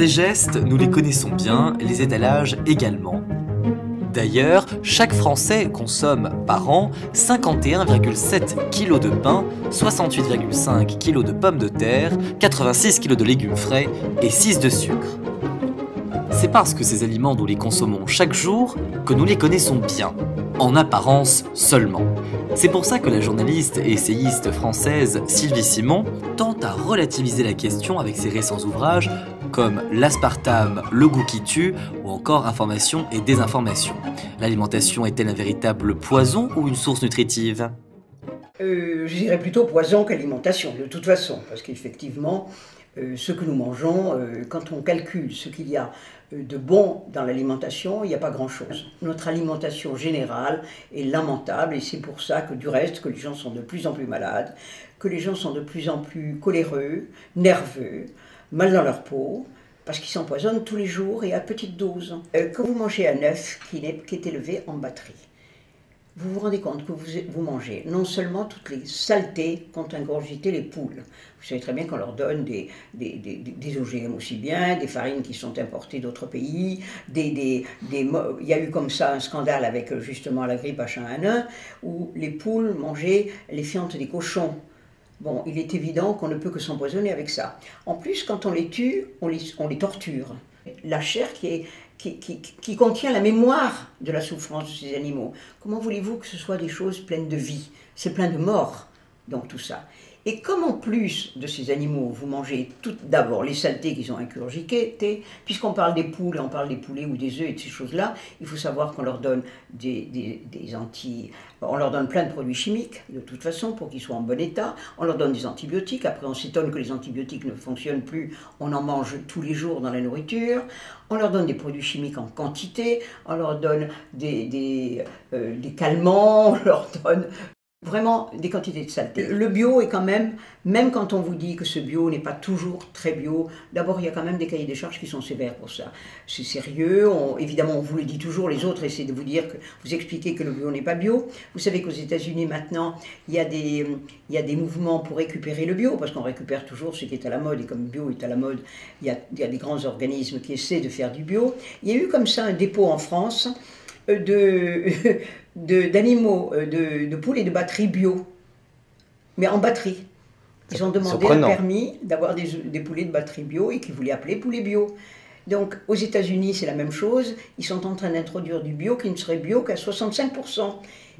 Ces gestes, nous les connaissons bien, les étalages également. D'ailleurs, chaque Français consomme par an 51,7 kg de pain, 68,5 kg de pommes de terre, 86 kg de légumes frais et 6 de sucre. C'est parce que ces aliments, nous les consommons chaque jour que nous les connaissons bien, en apparence seulement. C'est pour ça que la journaliste et essayiste française Sylvie Simon tente à relativiser la question avec ses récents ouvrages comme L'aspartame, le goût qui tue ou encore Information et désinformation. L'alimentation est-elle un véritable poison ou une source nutritive ? Je dirais plutôt poison qu'alimentation, de toute façon, parce qu'effectivement, ce que nous mangeons, quand on calcule ce qu'il y a de bon dans l'alimentation, il n'y a pas grand-chose. Notre alimentation générale est lamentable et c'est pour ça que du reste, que les gens sont de plus en plus malades, que les gens sont de plus en plus coléreux, nerveux, mal dans leur peau, parce qu'ils s'empoisonnent tous les jours et à petite dose. Quand vous mangez un œuf qui est élevé en batterie, vous vous rendez compte que vous mangez non seulement toutes les saletés qu'ont ingurgité les poules. Vous savez très bien qu'on leur donne des OGM aussi bien, des farines qui sont importées d'autres pays, il y a eu comme ça un scandale avec justement la grippe H1N1 où les poules mangeaient les fientes des cochons. Bon, il est évident qu'on ne peut que s'empoisonner avec ça. En plus, quand on les tue, on les torture. La chair qui contient la mémoire de la souffrance de ces animaux. Comment voulez-vous que ce soit des choses pleines de vie? C'est plein de mort, donc tout ça. Et comme en plus de ces animaux, vous mangez tout d'abord les saletés qu'ils ont ingurgitées, puisqu'on parle des poules, on parle des poulets ou des œufs et de ces choses-là, il faut savoir qu'on leur donne on leur donne plein de produits chimiques, de toute façon, pour qu'ils soient en bon état. On leur donne des antibiotiques. Après, on s'étonne que les antibiotiques ne fonctionnent plus. On en mange tous les jours dans la nourriture. On leur donne des produits chimiques en quantité. On leur donne des calmants. On leur donne vraiment des quantités de saleté. Le bio est quand même quand on vous dit que ce bio n'est pas toujours très bio, d'abord il y a quand même des cahiers des charges qui sont sévères pour ça. C'est sérieux, évidemment on vous le dit toujours, les autres essaient de vous dire, vous expliquer que le bio n'est pas bio. Vous savez qu'aux États-Unis maintenant, il y a des mouvements pour récupérer le bio, parce qu'on récupère toujours ce qui est à la mode, et comme bio est à la mode, il y a des grands organismes qui essaient de faire du bio. Il y a eu comme ça un dépôt en France d'animaux, de poules et de batteries bio, mais en batterie. Ils ont demandé un permis d'avoir des poulets de batterie bio et qu'ils voulaient appeler poulets bio. Donc aux États-Unis c'est la même chose, ils sont en train d'introduire du bio qui ne serait bio qu'à 65%.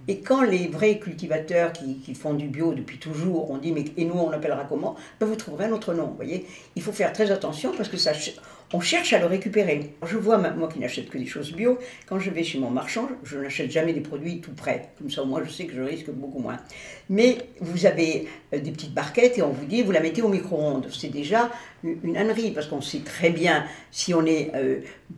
Et quand les vrais cultivateurs qui font du bio depuis toujours ont dit mais et nous on l'appellera comment, ben vous trouverez un autre nom, vous voyez. Il faut faire très attention parce que on cherche à le récupérer. Je vois, moi qui n'achète que des choses bio, quand je vais chez mon marchand, je n'achète jamais des produits tout prêts. Comme ça, moi, je sais que je risque beaucoup moins. Mais vous avez des petites barquettes et on vous dit, vous la mettez au micro-ondes. C'est déjà une ânnerie, parce qu'on sait très bien, si on est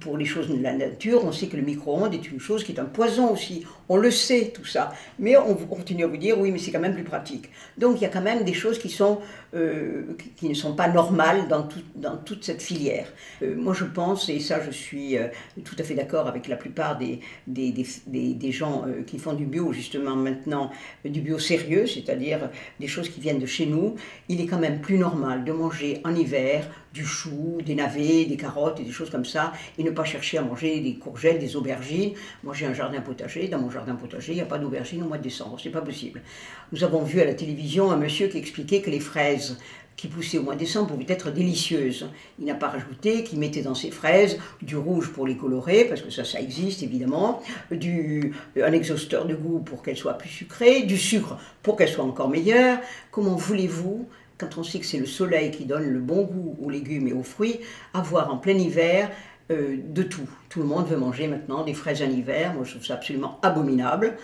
pour les choses de la nature, on sait que le micro-ondes est une chose qui est un poison aussi. On le sait, tout ça. Mais on continue à vous dire, oui, mais c'est quand même plus pratique. Donc, il y a quand même des choses qui ne sont pas normales dans toute cette filière. Moi je pense, et ça je suis tout à fait d'accord avec la plupart des gens qui font du bio justement maintenant, du bio sérieux, c'est-à-dire des choses qui viennent de chez nous, il est quand même plus normal de manger en hiver du chou, des navets, des carottes et des choses comme ça, et ne pas chercher à manger des courgettes, des aubergines. Moi j'ai un jardin potager, dans mon jardin potager il n'y a pas d'aubergines au mois de décembre, c'est pas possible. Nous avons vu à la télévision un monsieur qui expliquait que les fraises qui poussaient au mois de décembre pouvaient être délicieuses. Il n'a pas rajouté qu'il mettait dans ses fraises du rouge pour les colorer, parce que ça existe évidemment, un exhausteur de goût pour qu'elles soient plus sucrées, du sucre pour qu'elles soient encore meilleures. Comment voulez-vous, quand on sait que c'est le soleil qui donne le bon goût aux légumes et aux fruits, avoir en plein hiver de tout. Tout le monde veut manger maintenant des fraises en hiver, moi je trouve ça absolument abominable.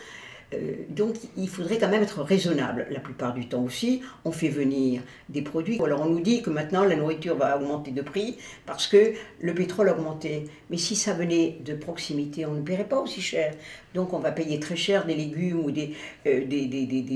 Donc il faudrait quand même être raisonnable. La plupart du temps aussi, on fait venir des produits. Alors on nous dit que maintenant la nourriture va augmenter de prix parce que le pétrole a augmenté. Mais si ça venait de proximité, on ne paierait pas aussi cher. Donc on va payer très cher des légumes ou des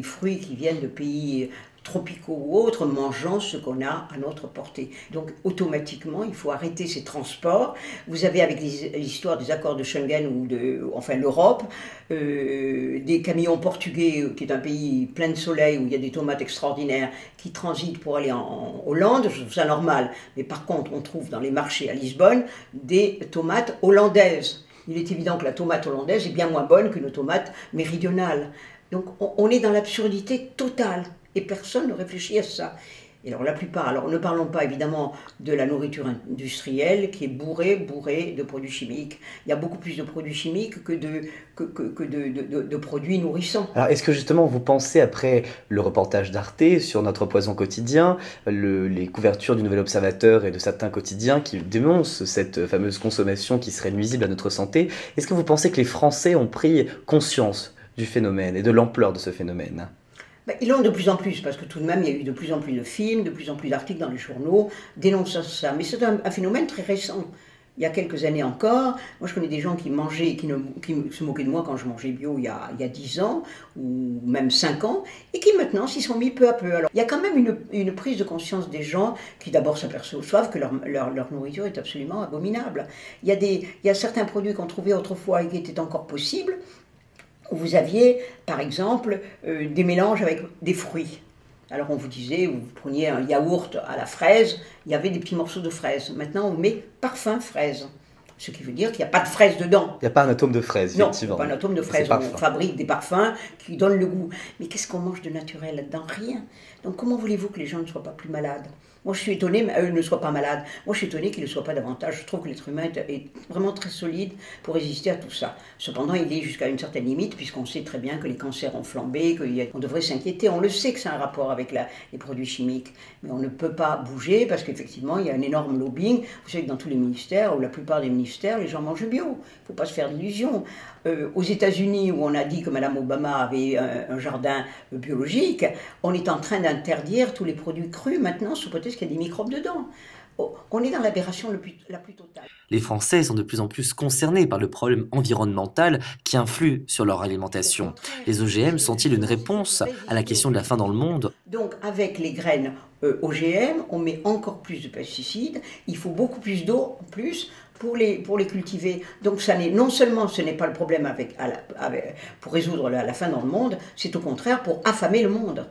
fruits qui viennent de pays tropicaux ou autres, mangeant ce qu'on a à notre portée. Donc automatiquement, il faut arrêter ces transports. Vous avez avec l'histoire des accords de Schengen ou enfin l'Europe, des camions portugais, qui est un pays plein de soleil où il y a des tomates extraordinaires, qui transitent pour aller en Hollande. Je trouve ça normal. Mais par contre, on trouve dans les marchés à Lisbonne des tomates hollandaises. Il est évident que la tomate hollandaise est bien moins bonne qu'une tomate méridionale. Donc on est dans l'absurdité totale. Et personne ne réfléchit à ça. Et alors la plupart, alors ne parlons pas évidemment de la nourriture industrielle qui est bourrée de produits chimiques. Il y a beaucoup plus de produits chimiques que de produits nourrissants. Alors est-ce que justement vous pensez, après le reportage d'Arte sur notre poison quotidien, les couvertures du Nouvel Observateur et de certains quotidiens qui dénoncent cette fameuse consommation qui serait nuisible à notre santé, est-ce que vous pensez que les Français ont pris conscience du phénomène et de l'ampleur de ce phénomène ? Ils l'ont de plus en plus, parce que tout de même, il y a eu de plus en plus de films, de plus en plus d'articles dans les journaux dénonçant ça. Mais c'est un phénomène très récent. Il y a quelques années encore, moi je connais des gens qui mangeaient, qui se moquaient de moi quand je mangeais bio il y a 10 ans, ou même 5 ans, et qui maintenant s'y sont mis peu à peu. Alors il y a quand même une prise de conscience des gens qui d'abord s'aperçoivent que leur nourriture est absolument abominable. Il y a certains produits qu'on trouvait autrefois et qui étaient encore possibles, où vous aviez, par exemple, des mélanges avec des fruits. Alors on vous disait, vous preniez un yaourt à la fraise, il y avait des petits morceaux de fraise. Maintenant on met parfum fraise. Ce qui veut dire qu'il n'y a pas de fraise dedans. Il n'y a pas un atome de fraise, effectivement. Non, pas un atome de fraise. On fabrique des parfums qui donnent le goût. Mais qu'est-ce qu'on mange de naturel là-dedans? Rien. Donc comment voulez-vous que les gens ne soient pas plus malades? Moi je suis étonnée, mais eux ne soient pas malades. Moi je suis étonnée qu'ils ne le soient pas davantage. Je trouve que l'être humain est vraiment très solide pour résister à tout ça. Cependant, il est jusqu'à une certaine limite, puisqu'on sait très bien que les cancers ont flambé, qu'on devrait s'inquiéter. On le sait que c'est un rapport avec les produits chimiques. Mais on ne peut pas bouger parce qu'effectivement, il y a un énorme lobbying. Vous savez que dans tous les ministères, ou la plupart des ministères, les gens mangent bio. Il ne faut pas se faire d'illusions. Aux États-Unis, où on a dit que Mme Obama avait un jardin biologique, on est en train d'interdire tous les produits crus maintenant, sous prétexte qu'il y a des microbes dedans. On est dans l'aberration la plus totale. Les Français sont de plus en plus concernés par le problème environnemental qui influe sur leur alimentation. Les OGM sont-ils une réponse à la question de la faim dans le monde? Donc avec les graines OGM, on met encore plus de pesticides, il faut beaucoup plus d'eau en plus pour les cultiver. Donc ça non seulement ce n'est pas le problème pour résoudre la faim dans le monde, c'est au contraire pour affamer le monde.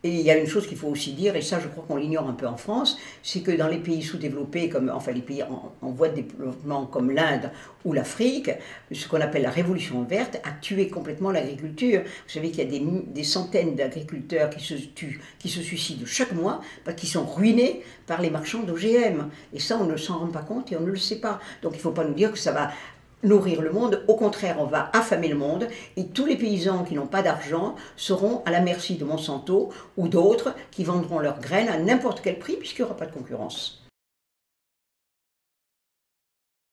Et il y a une chose qu'il faut aussi dire, et ça je crois qu'on l'ignore un peu en France, c'est que dans les pays sous-développés, enfin les pays en voie de développement comme l'Inde ou l'Afrique, ce qu'on appelle la révolution verte a tué complètement l'agriculture. Vous savez qu'il y a des centaines d'agriculteurs qui se tuent, qui se suicident chaque mois, parce qu'ils sont ruinés par les marchands d'OGM. Et ça, on ne s'en rend pas compte et on ne le sait pas. Donc il ne faut pas nous dire que ça va nourrir le monde, au contraire, on va affamer le monde et tous les paysans qui n'ont pas d'argent seront à la merci de Monsanto ou d'autres qui vendront leurs graines à n'importe quel prix puisqu'il n'y aura pas de concurrence.